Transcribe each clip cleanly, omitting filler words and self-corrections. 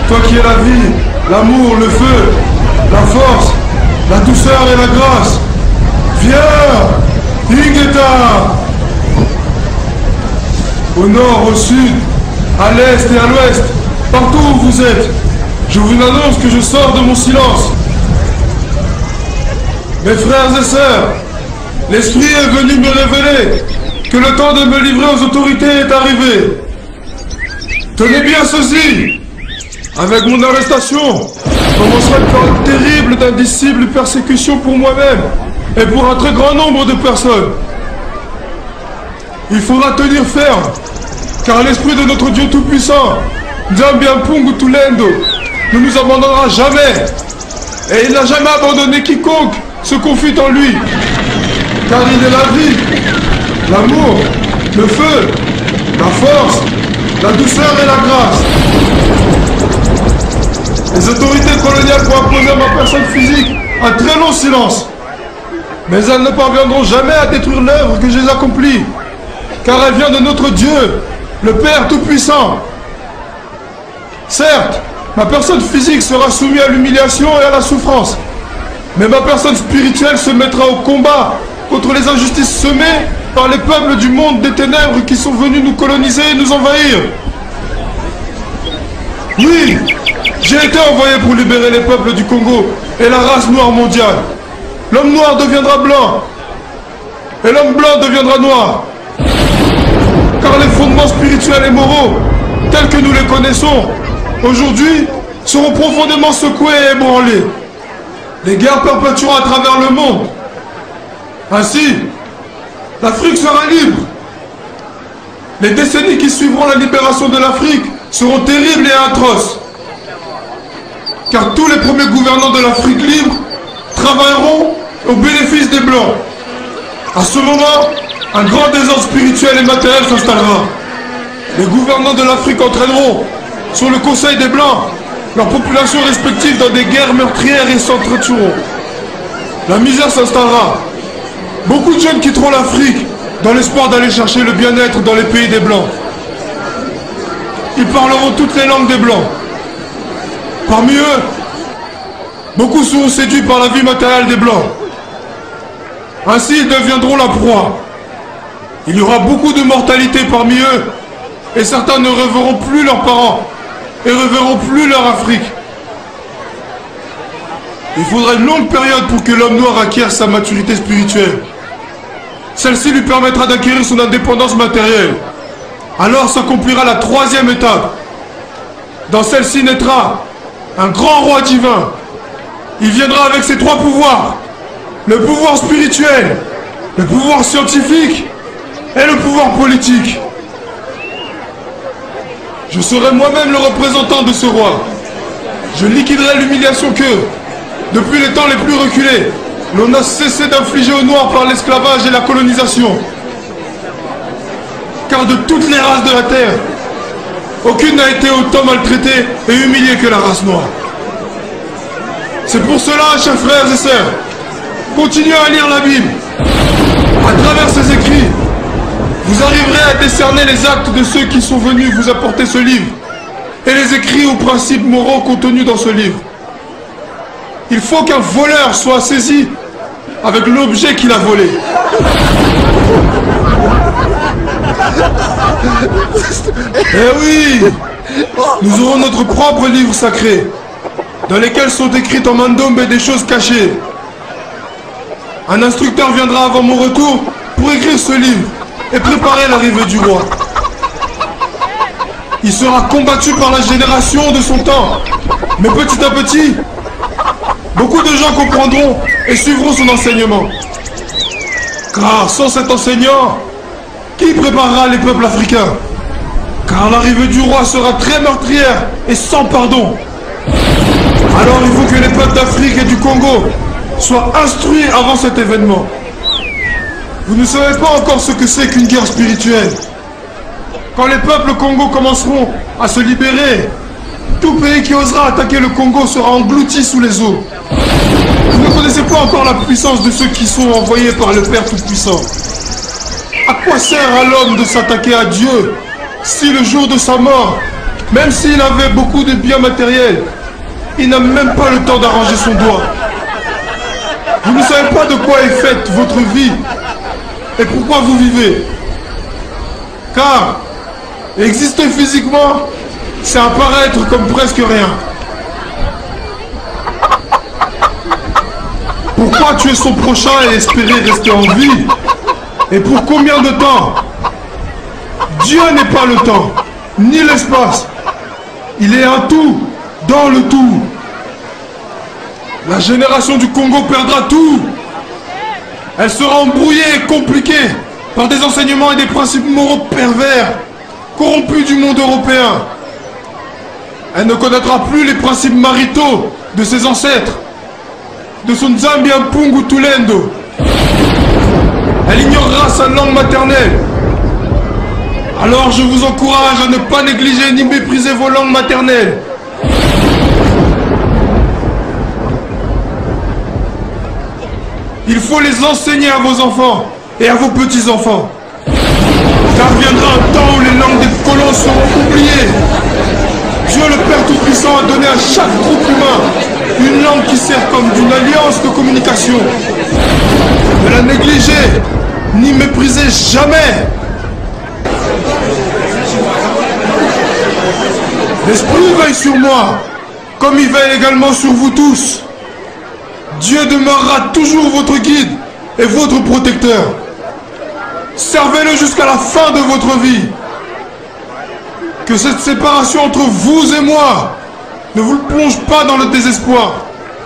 Toi qui es la vie, l'amour, le feu, la force, la douceur et la grâce. Viens, Ingeta! Au nord, au sud, à l'est et à l'ouest, partout où vous êtes, je vous annonce que je sors de mon silence. Mes frères et sœurs, l'Esprit est venu me révéler que le temps de me livrer aux autorités est arrivé. Tenez bien ceci. Avec mon arrestation, commencera une période terrible d'indicible persécution pour moi-même et pour un très grand nombre de personnes. Il faudra tenir ferme, car l'esprit de notre Dieu Tout-Puissant, Nzambiampungu Tulendo, ne nous abandonnera jamais. Et il n'a jamais abandonné quiconque se confie en lui, car il est la vie, l'amour, le feu, la force, la douceur et la grâce. Les autorités coloniales vont imposer à ma personne physique un très long silence. Mais elles ne parviendront jamais à détruire l'œuvre que j'ai accomplie, car elle vient de notre Dieu, le Père Tout-Puissant. Certes, ma personne physique sera soumise à l'humiliation et à la souffrance, mais ma personne spirituelle se mettra au combat contre les injustices semées par les peuples du monde des ténèbres qui sont venus nous coloniser et nous envahir. Oui, j'ai été envoyé pour libérer les peuples du Congo et la race noire mondiale. L'homme noir deviendra blanc et l'homme blanc deviendra noir. Car les fondements spirituels et moraux, tels que nous les connaissons, aujourd'hui, seront profondément secoués et ébranlés. Les guerres perpétueront à travers le monde. Ainsi, l'Afrique sera libre. Les décennies qui suivront la libération de l'Afrique seront terribles et atroces. Car tous les premiers gouvernants de l'Afrique libre travailleront au bénéfice des Blancs. À ce moment, un grand désordre spirituel et matériel s'installera. Les gouvernants de l'Afrique entraîneront, sur le conseil des Blancs, leurs populations respectives dans des guerres meurtrières et s'entretueront. La misère s'installera. Beaucoup de jeunes quitteront l'Afrique dans l'espoir d'aller chercher le bien-être dans les pays des Blancs. Ils parleront toutes les langues des Blancs. Parmi eux, beaucoup seront séduits par la vie matérielle des Blancs. Ainsi, ils deviendront la proie. Il y aura beaucoup de mortalité parmi eux, et certains ne reverront plus leurs parents, et ne reverront plus leur Afrique. Il faudra une longue période pour que l'homme noir acquiert sa maturité spirituelle. Celle-ci lui permettra d'acquérir son indépendance matérielle. Alors s'accomplira la troisième étape. Dans celle-ci naîtra un grand roi divin. Il viendra avec ses trois pouvoirs. Le pouvoir spirituel, le pouvoir scientifique et le pouvoir politique. Je serai moi-même le représentant de ce roi. Je liquiderai l'humiliation que, depuis les temps les plus reculés, l'on a cessé d'infliger aux Noirs par l'esclavage et la colonisation. Car de toutes les races de la Terre, aucune n'a été autant maltraitée et humiliée que la race noire. C'est pour cela, chers frères et sœurs, continuez à lire la Bible. À travers ces écrits, vous arriverez à décerner les actes de ceux qui sont venus vous apporter ce livre et les écrits ou principes moraux contenus dans ce livre. Il faut qu'un voleur soit saisi avec l'objet qu'il a volé. Eh oui, nous aurons notre propre livre sacré, dans lesquels sont écrites en mandombe des choses cachées. Un instructeur viendra avant mon retour pour écrire ce livre et préparer l'arrivée du roi. Il sera combattu par la génération de son temps, mais petit à petit, beaucoup de gens comprendront et suivront son enseignement. Car sans cet enseignant, Qui préparera les peuples africains? Car l'arrivée du roi sera très meurtrière et sans pardon. Alors il faut que les peuples d'Afrique et du Congo soient instruits avant cet événement. Vous ne savez pas encore ce que c'est qu'une guerre spirituelle. Quand les peuples Congo commenceront à se libérer, tout pays qui osera attaquer le Congo sera englouti sous les eaux. Vous ne connaissez pas encore la puissance de ceux qui sont envoyés par le Père Tout-Puissant. À quoi sert à l'homme de s'attaquer à Dieu si le jour de sa mort, même s'il avait beaucoup de biens matériels, il n'a même pas le temps d'arranger son doigt? Vous ne savez pas de quoi est faite votre vie et pourquoi vous vivez. Car exister physiquement, c'est apparaître comme presque rien. Pourquoi tuer son prochain et espérer rester en vie? Et pour combien de temps? Dieu n'est pas le temps, ni l'espace. Il est un tout, dans le tout. La génération du Congo perdra tout. Elle sera embrouillée et compliquée par des enseignements et des principes moraux pervers, corrompus du monde européen. Elle ne connaîtra plus les principes maritaux de ses ancêtres, de son Nzambi Mpungu Tulendo. Elle ignorera sa langue maternelle. Alors je vous encourage à ne pas négliger ni mépriser vos langues maternelles. Il faut les enseigner à vos enfants et à vos petits-enfants. Car viendra un temps où les langues des colons seront oubliées. Dieu le Père Tout-Puissant a donné à chaque groupe humain une langue qui sert comme d'une alliance de communication. Ne la négligez, ni méprisez jamais. L'Esprit veille sur moi, comme il veille également sur vous tous. Dieu demeurera toujours votre guide et votre protecteur. Servez-le jusqu'à la fin de votre vie. Que cette séparation entre vous et moi ne vous plonge pas dans le désespoir.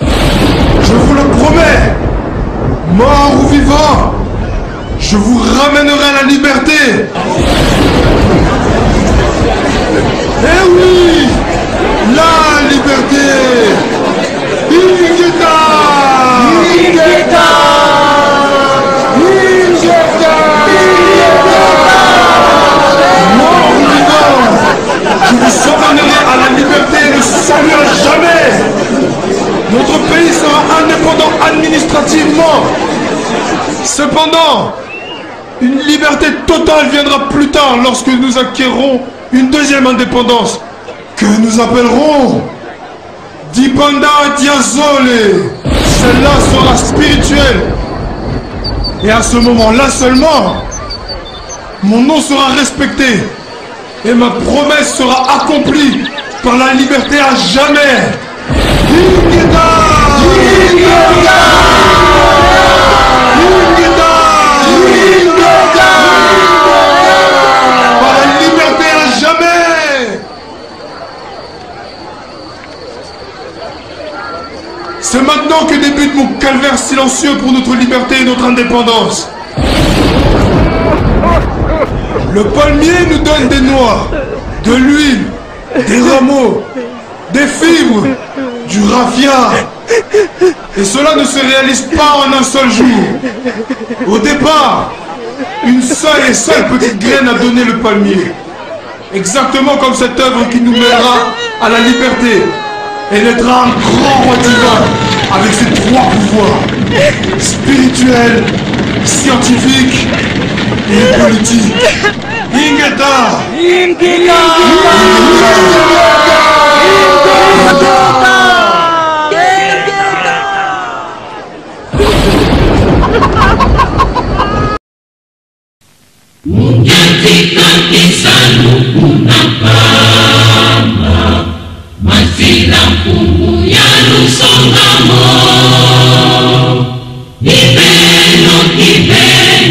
Je vous le promets, mort ou vivant, je vous ramènerai à la liberté. Eh oui, la liberté. Ingeta! Ingeta! Ingeta! Mort ou vivant, je vous emmènerai à la liberté et le salut à jamais. Notre pays sera indépendant administrativement. Cependant, une liberté totale viendra plus tard lorsque nous acquérons une deuxième indépendance que nous appellerons Dipanda Diazole. Celle-là sera spirituelle. Et à ce moment-là seulement, mon nom sera respecté et ma promesse sera accomplie par la liberté à jamais. Ingeta! Ingeta! Ingeta! Ingeta! Par la liberté à jamais. C'est maintenant que débute mon calvaire silencieux pour notre liberté et notre indépendance. Le palmier nous donne des noix, de l'huile, des rameaux, des fibres, du raffia. Et cela ne se réalise pas en un seul jour. Au départ, une seule petite graine a donné le palmier. Exactement comme cette œuvre qui nous mènera à la liberté. Et naîtra un grand roi divin avec ses trois pouvoirs: spirituel, scientifique et politique. Ingeta! Ingeta! Yes.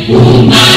Uma